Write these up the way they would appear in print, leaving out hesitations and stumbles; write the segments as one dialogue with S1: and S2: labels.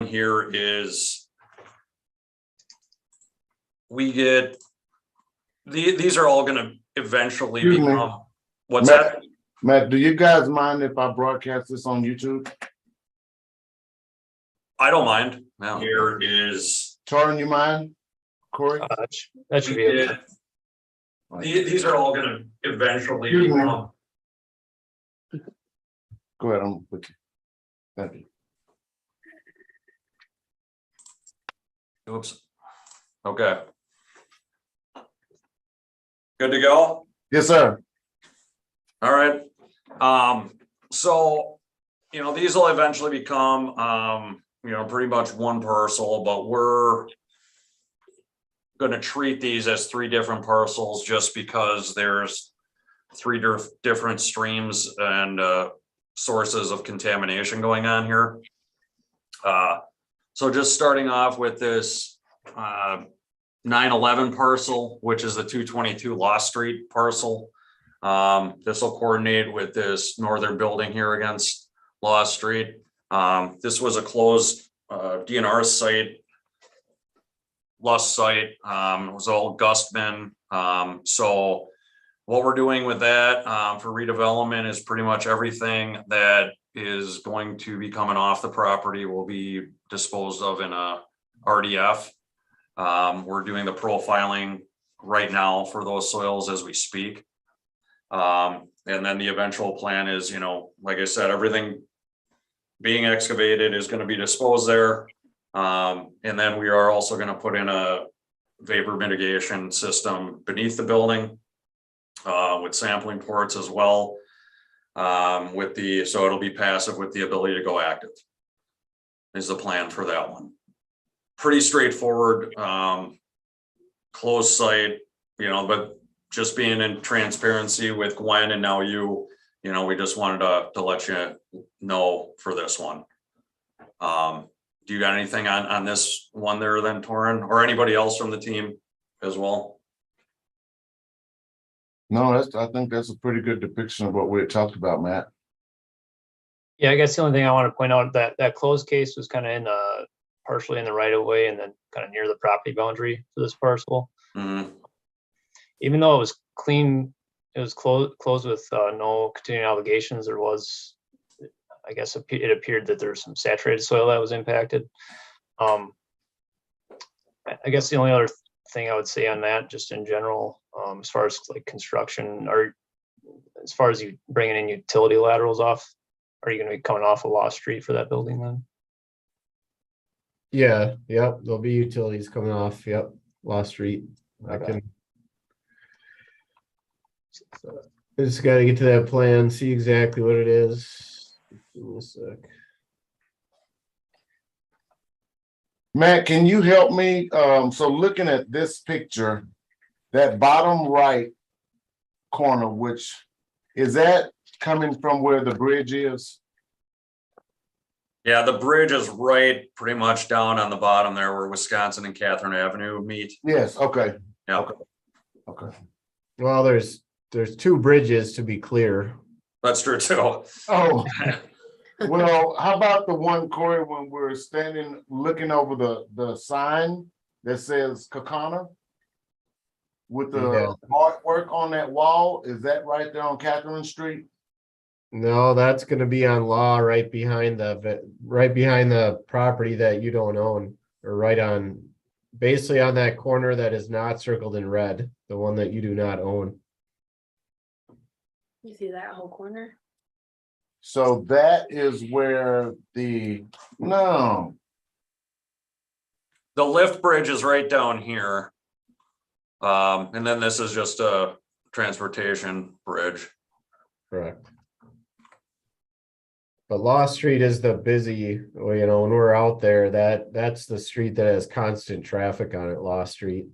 S1: here is we get, these are all gonna eventually
S2: Excuse me.
S1: become, what's
S2: Matt.
S1: that?
S2: Matt, do you guys mind if I broadcast this on YouTube?
S1: I don't mind. Now here is,
S2: Torrin, you mind? Corey?
S3: That should
S1: we
S3: be okay.
S1: get, these are all gonna eventually
S2: Excuse me.
S1: become,
S2: Go ahead, I'm with you. Thank you.
S1: oops. Okay. Good to go?
S2: Yes, sir.
S1: All right. So, these will eventually become, pretty much one parcel, but we're gonna treat these as three different parcels just because there's three different streams and sources of contamination going on here. So just starting off with this 911 parcel, which is the 222 Law Street parcel. This will coordinate with this northern building here against Law Street. This was a closed DNR site, Lust site. It was all Gustman. So what we're doing with that for redevelopment is pretty much everything that is going to be coming off the property will be disposed of in a RDF. We're doing the profiling right now for those soils as we speak. And then the eventual plan is, like I said, everything being excavated is going to be disposed there. And then we are also going to put in a vapor mitigation system beneath the building with sampling ports as well. So it'll be passive with the ability to go active is the plan for that one. Pretty straightforward, closed site, but just being in transparency with Gwen and now we just wanted to let you know for this one. Do you got anything on this one there then, Torrin, or anybody else from the team as well?
S2: No, I think that's a pretty good depiction of what we had talked about, Matt.
S3: Yeah, I guess the only thing I want to point out that closed case was kind of partially in the right of way and then kind of near the property boundary for this parcel.
S1: Mm-hmm.
S3: Even though it was clean, it was closed with no continuing obligations. There was, I guess it appeared that there was some saturated soil that was impacted. I guess the only other thing I would say on that, just in general, as far as like construction, or as far as you bringing in utility laterals off, are you going to be coming off of Law Street for that building then?
S4: Yeah, yep, there'll be utilities coming off, yep, Law Street.
S3: Okay.
S4: I just gotta get to that plan, see exactly what it is. Give me a sec.
S2: Matt, can you help me? So looking at this picture, that bottom right corner, which is that coming from where the bridge is?
S1: Yeah, the bridge is right pretty much down on the bottom there where Wisconsin and Catherine Avenue meet.
S2: Yes, okay.
S1: Yeah.
S2: Okay.
S4: Well, there's two bridges to be clear.
S1: That's true too.
S2: Oh, well, how about the one, Corey, when we're standing, looking over the sign that says Kakana? With the
S4: Yeah.
S2: artwork on that wall, is that right there on Catherine Street?
S4: No, that's gonna be on Law right behind the property that you don't own, or right on, basically on that corner that is not circled in red, the one that you do not own.
S5: You see that whole corner?
S2: So that is where no,
S1: The lift bridge is right down here. And then this is just a transportation bridge.
S4: Correct. But Law Street is the busy, when we're out there, that's the street that has constant traffic on it, Law Street.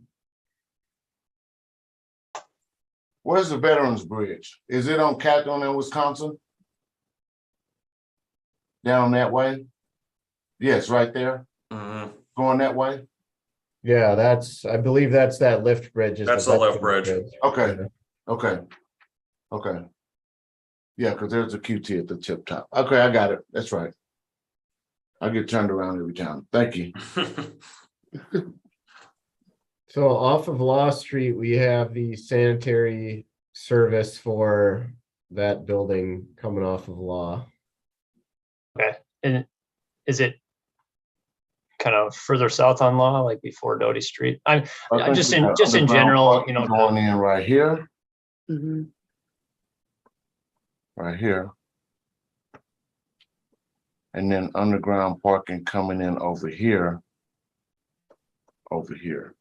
S2: where's the Veterans Bridge? Is it on Catherine in Wisconsin? Down that way? Yes, right there,
S1: Mhm.
S2: going that way?
S4: Yeah, I believe that's that lift bridge.
S1: That's the lift bridge.
S2: Okay. Okay. Yeah, because there's a QT at the tip top. Okay, I got it. That's right. I get turned around every time. Thank you.
S4: So off of Law Street, we have the sanitary service for that building coming off of Law.
S3: And is it kind of further south on Law, like before Doty Street?
S2: I think
S3: Just
S2: we
S3: in
S2: got
S3: just in
S2: underground
S3: general,
S2: parking going in right here,
S5: Mhm.
S2: right here. And then underground parking coming in over here. Over here.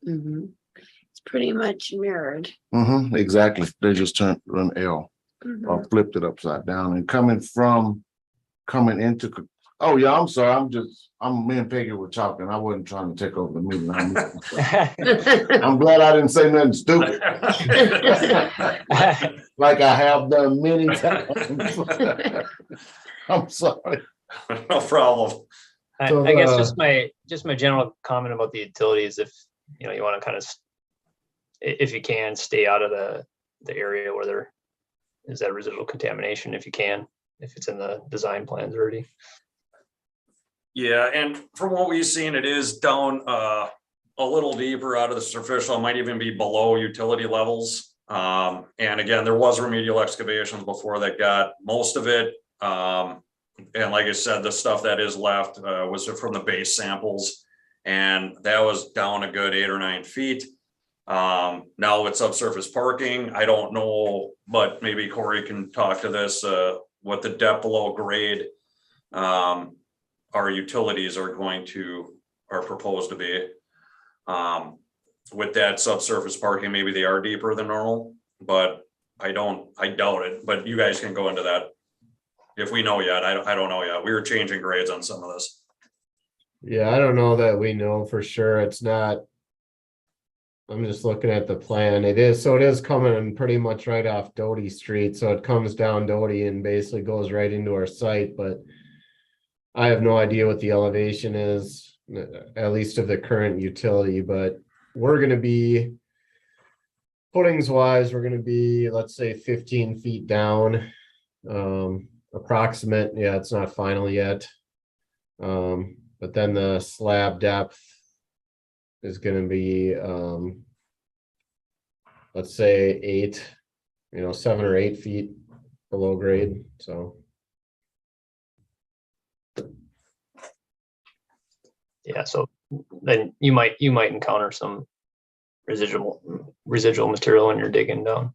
S5: Mhm. It's pretty much mirrored.
S2: Exactly. They just turned an L or
S5: Mhm.
S2: flipped it upside down and coming into. Oh yeah, I'm sorry. Me and Peggy were talking. I wasn't trying to take over the meeting. I'm glad I didn't say nothing stupid. Like I have done many times. I'm sorry.
S1: No problem.
S4: So
S3: I guess
S4: the-
S3: just my general comment about the utilities, if you know, you want to kind of, if you can, stay out of the area where there is that residual contamination, if you can, if it's in the design plans already.
S1: Yeah, and from what we've seen, it is down a little deeper out of the superficial, might even be below utility levels. And again, there was remedial excavations before that got most of it. And like I said, the stuff that is left was from the base samples, and that was down a good 8 or 9 feet. Now with subsurface parking, I don't know, but maybe Corey can talk to this, what the depth below grade our utilities are proposed to be. With that subsurface parking, maybe they are deeper than normal, but I doubt it, but you guys can go into that. If we know yet, I don't know yet. We were changing grades on some of this.
S4: Yeah, I don't know that we know for sure. It's not. I'm just looking at the plan. It is coming pretty much right off Doty Street. So it comes down Doty and basically goes right into our site, but I have no idea what the elevation is, at least of the current utility, but we're gonna be footings wise, we're gonna be, let's say 15 feet down. Approximate, yeah, it's not final yet. But then the slab depth is gonna be let's say 7 or 8 feet below grade, so.
S3: Yeah, so then you might encounter some residual material when you're digging down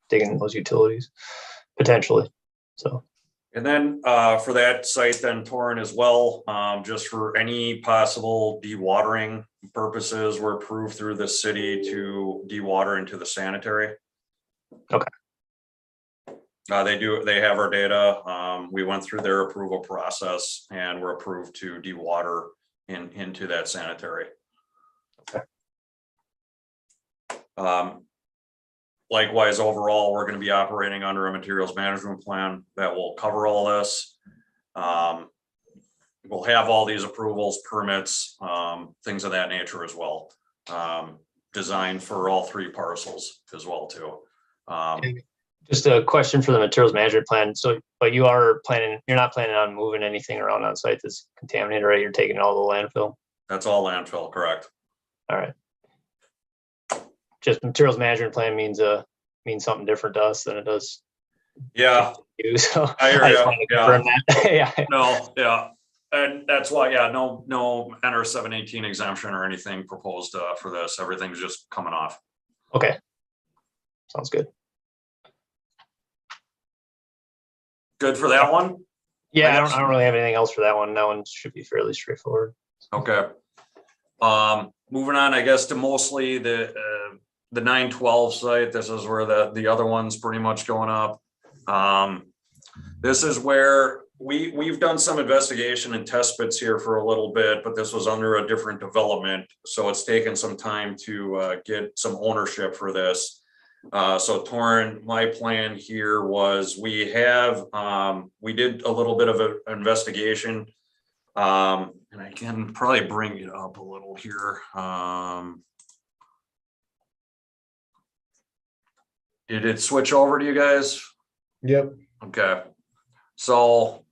S3: digging those utilities potentially. So.
S1: And then for that site, then Torrent as well, just for any possible dewatering purposes, we're approved through the city to dewater into the sanitary.
S3: Okay.
S1: They have our data. We went through their approval process and we're approved to dewater into that sanitary.
S3: Okay.
S1: Likewise, overall, we're going to be operating under a materials management plan that will cover all this. We'll have all these approvals, permits, things of that nature as well. Designed for all 3 parcels as well too.
S3: Just a question for the materials management plan. So, but you're not planning on moving anything around on site that's contaminated, right? You're taking it all to the landfill?
S1: That's all landfill, correct?
S3: All right. Just materials management plan means something different to us than it does
S1: Yeah,
S3: to you. So
S1: I hear
S3: just
S1: ya,
S3: wanted to
S1: yeah.
S3: confirm that. Yeah.
S1: no, yeah. And that's why, yeah, no NR 718 exemption or anything proposed for this. Everything's just coming off.
S3: Okay. Sounds good.
S1: Good for that one?
S3: Yeah, I don't really have anything else for that one. That one should be fairly straightforward.
S1: Okay. Moving on, I guess, to mostly the 912 site. This is where the other one's pretty much going up. This is where we've done some investigation and test bits here for a little bit, but this was under a different development. So it's taken some time to get some ownership for this. So Torrent, my plan here was we did a little bit of an investigation. And I can probably bring it up a little here. Did it switch over to you guys?
S4: Yep.
S1: Okay. So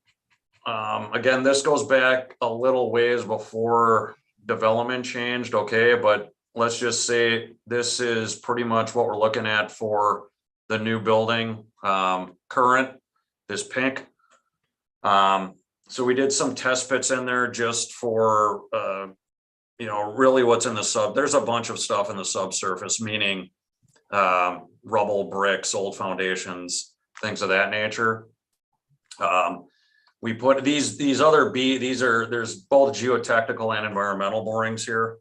S1: Again, this goes back a little ways before development changed, okay, but let's just say this is pretty much what we're looking at for the new building, current, this pink. So we did some test pits in there just for, really what's in the there's a bunch of stuff in the subsurface, meaning rubble, bricks, old foundations, things of that nature. We put these other there's both geotechnical and environmental borings here.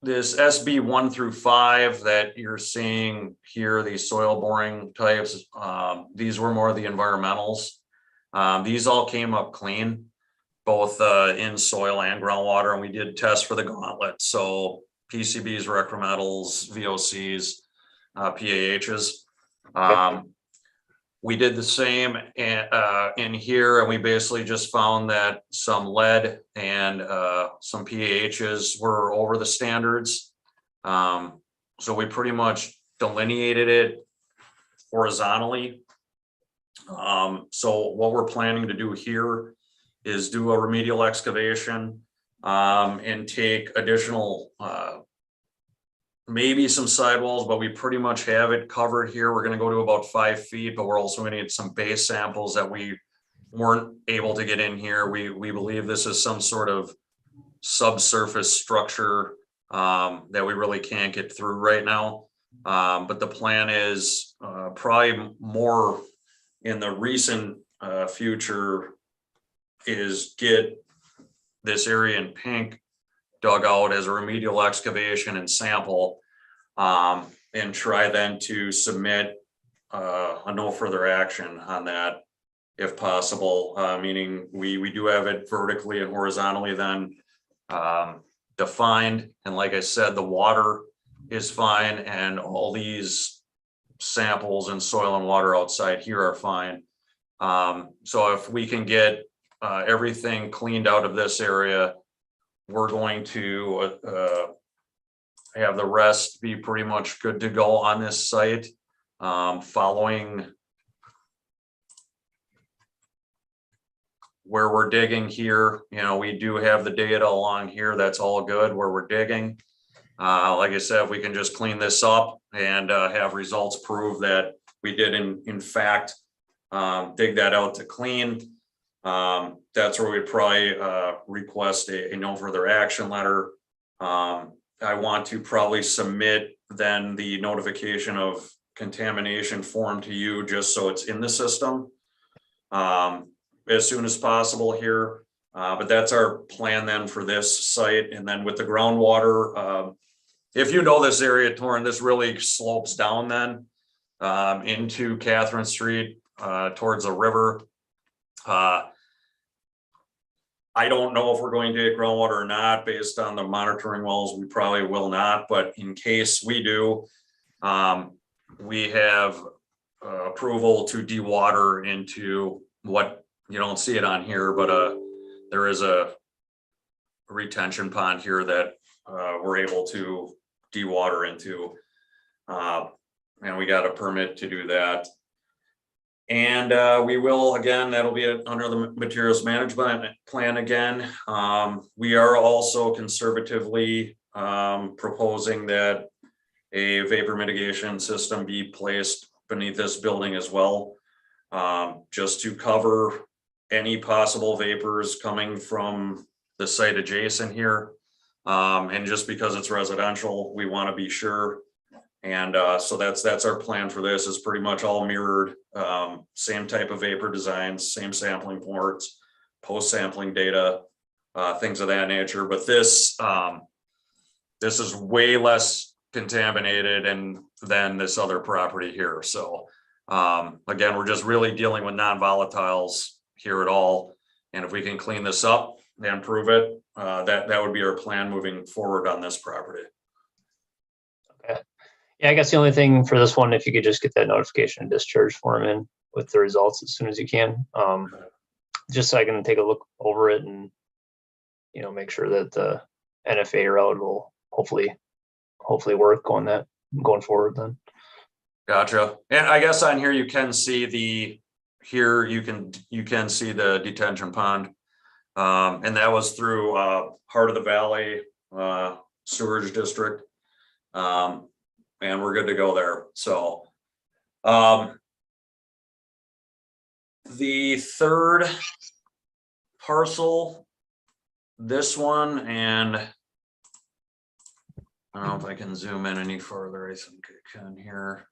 S1: This SB 1 through 5 that you're seeing here, these soil boring types, these were more the environmentals. These all came up clean, both in soil and groundwater, and we did tests for the gauntlet. So PCBs, rec metals, VOCs, PAHs. We did the same in here, and we basically just found that some lead and some PAHs were over the standards. So we pretty much delineated it horizontally. So what we're planning to do here is do a remedial excavation and take additional maybe some sidewalls, but we pretty much have it covered here. We're going to go to about 5 feet, but we're also going to need some base samples that we weren't able to get in here. We believe this is some sort of subsurface structure that we really can't get through right now. But the plan is probably more in the recent future is get this area in pink dug out as a remedial excavation and sample, and try then to submit a no further action on that if possible, meaning we do have it vertically and horizontally then defined. And like I said, the water is fine and all these samples and soil and water outside here are fine. So if we can get everything cleaned out of this area, we're going to have the rest be pretty much good to go on this site. Following where we're digging here, we do have the data along here. That's all good where we're digging. Like I said, if we can just clean this up and have results prove that we did in fact dig that out to clean, that's where we'd probably request a no further action letter. I want to probably submit then the notification of contamination form to you just so it's in the system as soon as possible here. But that's our plan then for this site. And then with the groundwater, if you know this area, Torrin, this really slopes down then into Catherine Street towards the river. I don't know if we're going to get groundwater or not based on the monitoring wells. We probably will not, but in case we do, we have approval to dewater into what you don't see it on here, but there is a retention pond here that we're able to dewater into, and we got a permit to do that. And we will, again, that'll be under the materials management plan again. We are also conservatively proposing that a vapor mitigation system be placed beneath this building as well, just to cover any possible vapors coming from the site adjacent here. And just because it's residential, we want to be sure. And so that's our plan for this, is pretty much all mirrored, same type of vapor designs, same sampling ports, post sampling data, things of that nature. But this is way less contaminated than this other property here. So again, we're just really dealing with non-volatiles here at all. And if we can clean this up and prove it, that would be our plan moving forward on this property.
S3: Yeah, I guess the only thing for this one, if you could just get that notification and discharge form in with the results as soon as you can, just so I can take a look over it and, make sure that the NFA route will hopefully work going forward then.
S1: Gotcha. And I guess on here you can see you can see the detention pond. And that was through Heart of the Valley Sewerage District. And we're good to go there. So the third parcel, this one, and I don't know if I can zoom in any further. I think I can here.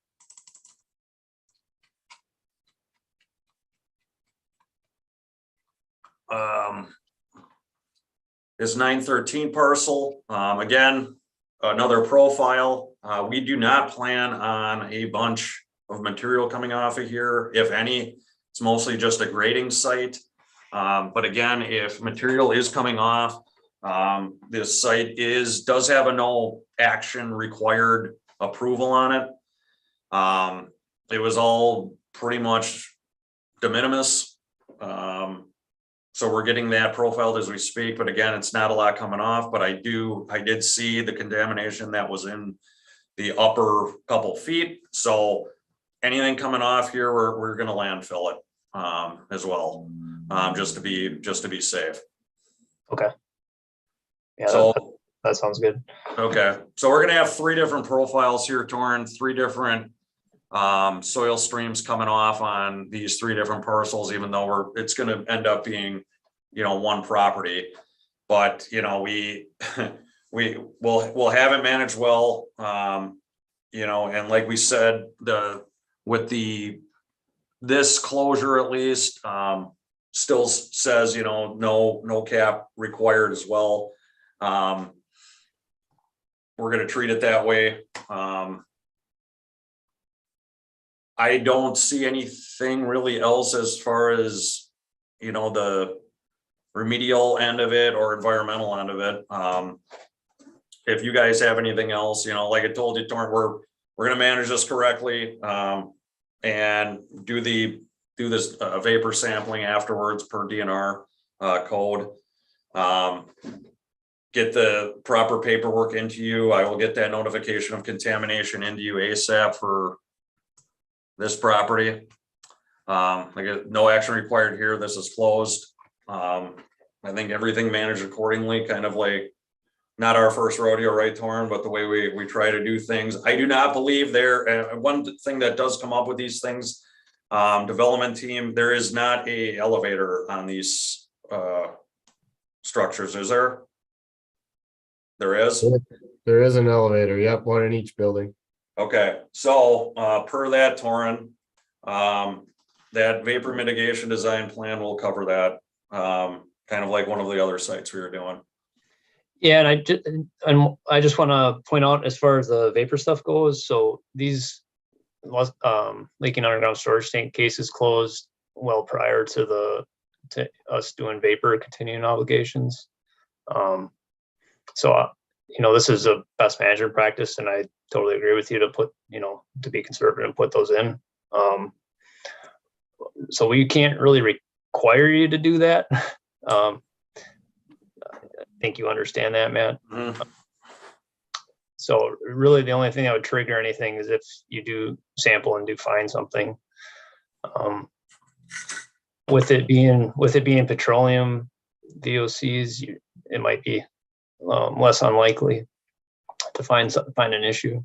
S1: This 913 parcel, again, another profile. We do not plan on a bunch of material coming off of here, if any. It's mostly just a grading site. But again, if material is coming off, this site does have a no action required approval on it. It was all pretty much de minimis. So we're getting that profiled as we speak, but again, it's not a lot coming off, but I did see the contamination that was in the upper couple feet. So anything coming off here, we're gonna landfill it as well, just to be safe.
S3: Okay. Yeah,
S1: So,
S3: that sounds good.
S1: okay, so we're gonna have 3 different profiles here, Torrin, 3 different soil streams coming off on these 3 different parcels, even though it's gonna end up being, one property. But, we'll have it managed well, and like we said, this closure at least, still says, no cap required as well. We're gonna treat it that way. I don't see anything really else as far as, the remedial end of it or environmental end of it. If you guys have anything else, like I told you, we're gonna manage this correctly, and do this vapor sampling afterwards per DNR code. Get the proper paperwork into you. I will get that notification of contamination into you ASAP for this property. Like no action required here. This is closed. I think everything managed accordingly, kind of like not our first rodeo, right, Torrin, but the way we try to do things. I do not believe one thing that does come up with these things, development team, there is not a elevator on these structures, is there? There is?
S4: There is an elevator. Yep, one in each building.
S1: Okay, so per that, Torrin, that vapor mitigation design plan will cover that, kind of like one of the other sites we were doing.
S3: Yeah, and I just want to point out as far as the vapor stuff goes, so these leaking underground storage tank cases closed well prior to us doing vapor continuing obligations. So this is a best management practice, and I totally agree with you to be conservative and put those in. So we can't really require you to do that. I think you understand that, Matt.
S1: Mhm.
S3: So really the only thing that would trigger anything is if you do sample and do find something. With it being petroleum VOCs, it might be less unlikely to find an issue.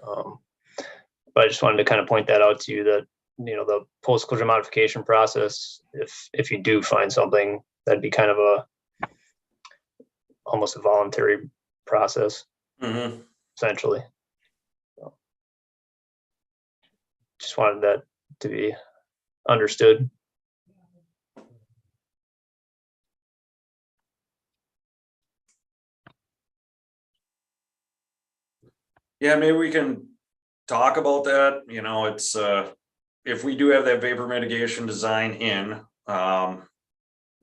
S3: But I just wanted to kind of point that out to you that, the post-closure modification process, if you do find something, that'd be kind of almost a voluntary process, essentially. So, just wanted that to be understood.
S1: Yeah, maybe we can talk about that. It's if we do have that vapor mitigation design in, and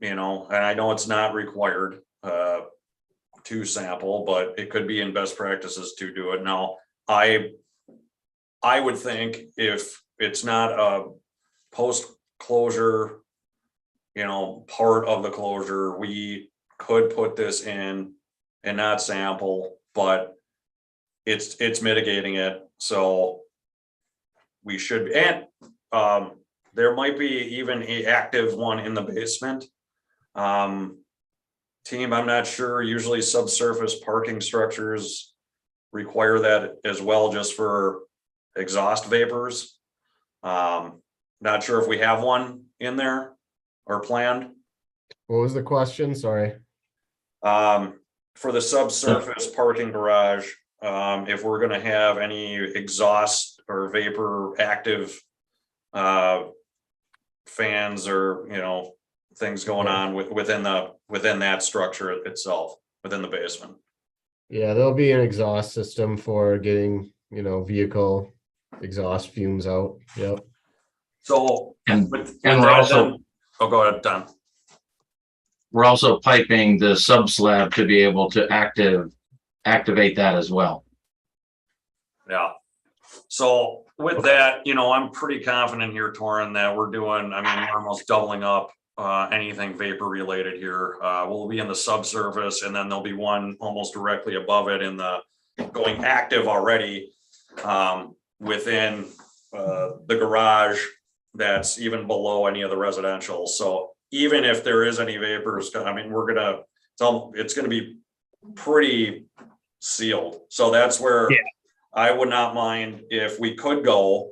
S1: I know it's not required to sample, but it could be in best practices to do it. Now, I would think if it's not a post-closure, part of the closure, we could put this in and not sample, but it's mitigating it. So we should, and, there might be even a active one in the basement. Team, I'm not sure, usually subsurface parking structures require that as well, just for exhaust vapors. Not sure if we have one in there or planned.
S4: What was the question? Sorry.
S1: For the subsurface parking garage, if we're gonna have any exhaust or vapor active fans or, things going on within that structure itself, within the basement.
S4: Yeah, there'll be an exhaust system for getting, vehicle exhaust fumes out. Yep.
S1: So.
S6: And-
S1: with
S6: and we're
S1: that
S6: also-
S1: then- Oh, go ahead, Don.
S6: We're also piping the sub slab to be able to activate that as well.
S1: Yeah. So with that, I'm pretty confident here, Torrin, that we're doing, we're almost doubling up anything vapor related here. We'll be in the subsurface, and then there'll be one almost directly above it in the going active already within the garage that's even below any of the residential. So even if there is any vapors, it's gonna be pretty sealed. So that's where
S3: Yeah.
S1: I would not mind if we could go,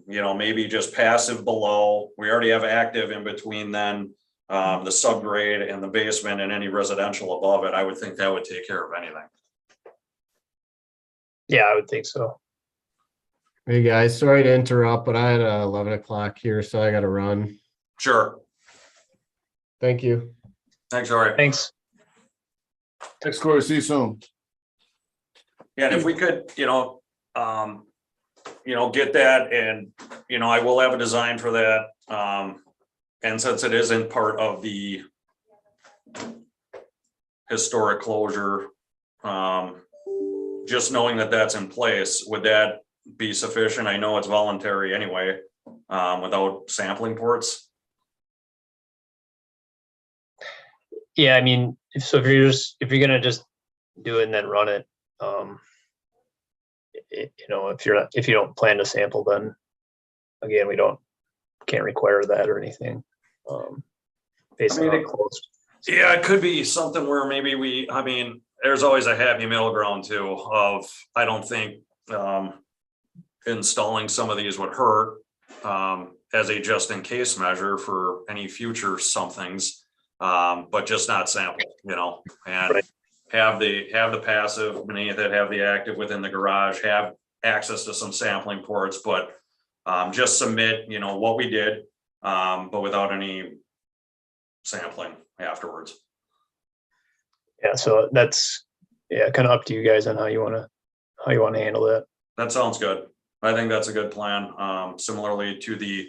S1: maybe just passive below. We already have active in between then, the subgrade and the basement and any residential above it. I would think that would take care of anything.
S3: Yeah, I would think so.
S4: Hey guys, sorry to interrupt, but I had 11 o'clock here, so I gotta run.
S1: Sure.
S4: Thank you.
S1: Thanks, Ari.
S3: Thanks.
S2: Thanks, Corey. See you soon.
S1: Yeah, and if we could, get that and, I will have a design for that. And since it isn't part of the historic closure, just knowing that that's in place, would that be sufficient? I know it's voluntary anyway, without sampling ports.
S3: Yeah, if you're gonna just do it and then run it, if you don't plan to sample, then again, can't require that or anything. Based on it closed.
S1: Yeah, it could be something where maybe there's always a happy middle ground too of, I don't think, installing some of these would hurt, as a just in case measure for any future somethings, but just not sample, and
S3: Right.
S1: have the passive beneath it, have the active within the garage, have access to some sampling ports, but just submit, what we did, but without any sampling afterwards.
S3: Yeah, so that's, kind of up to you guys on how you wanna handle that.
S1: That sounds good. I think that's a good plan, similarly to the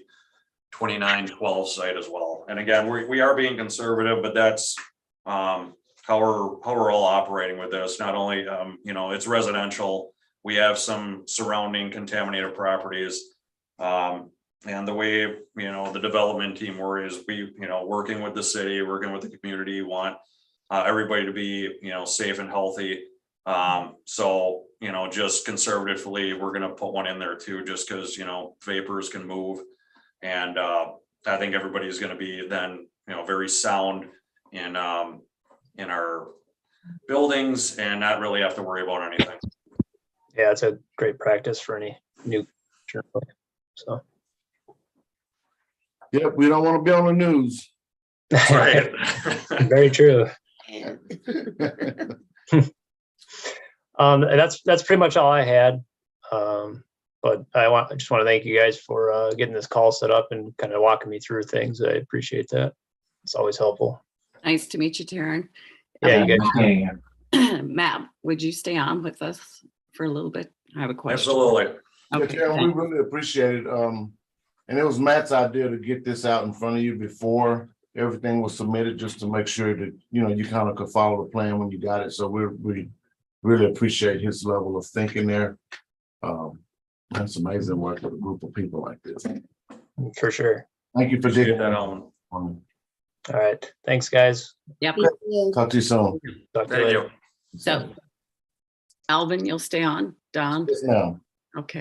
S1: 2912 site as well. And again, we are being conservative, but that's how we're all operating with this. Not only, it's residential. We have some surrounding contaminated properties. And the way, the development team worries, working with the city, working with the community, want everybody to be, safe and healthy. So, just conservatively, we're gonna put one in there too, just because, vapors can move. And I think everybody's gonna be then, very sound in our buildings and not really have to worry about anything.
S3: Yeah, it's a great practice for any new. So.
S2: Yep, we don't want to be on the news.
S1: Right.
S3: Very true.
S5: And
S3: That's pretty much all I had. But I just want to thank you guys for getting this call set up and kind of walking me through things. I appreciate that. It's always helpful.
S7: Nice to meet you, Taryn.
S3: Yeah, you guys.
S6: Okay.
S7: Matt, would you stay on with us for a little bit? I have a question.
S1: Absolutely.
S2: Yeah,
S7: Okay,
S2: Karen, we
S7: thanks.
S2: really appreciate it. And it was Matt's idea to get this out in front of you before everything was submitted, just to make sure that, you kind of could follow the plan when you got it. So we really appreciate his level of thinking there. That's amazing work with a group of people like this.
S3: For sure.
S2: Thank you for
S1: Appreciate
S2: digging
S1: that,
S2: that
S1: Alvin.
S2: on.
S3: All right. Thanks, guys.
S7: Yep.
S2: Talk to you soon.
S3: Talk to you
S1: Thank
S3: later.
S1: you.
S7: So Alvin, you'll stay on. Don?
S2: Yes, ma'am.
S7: Okay.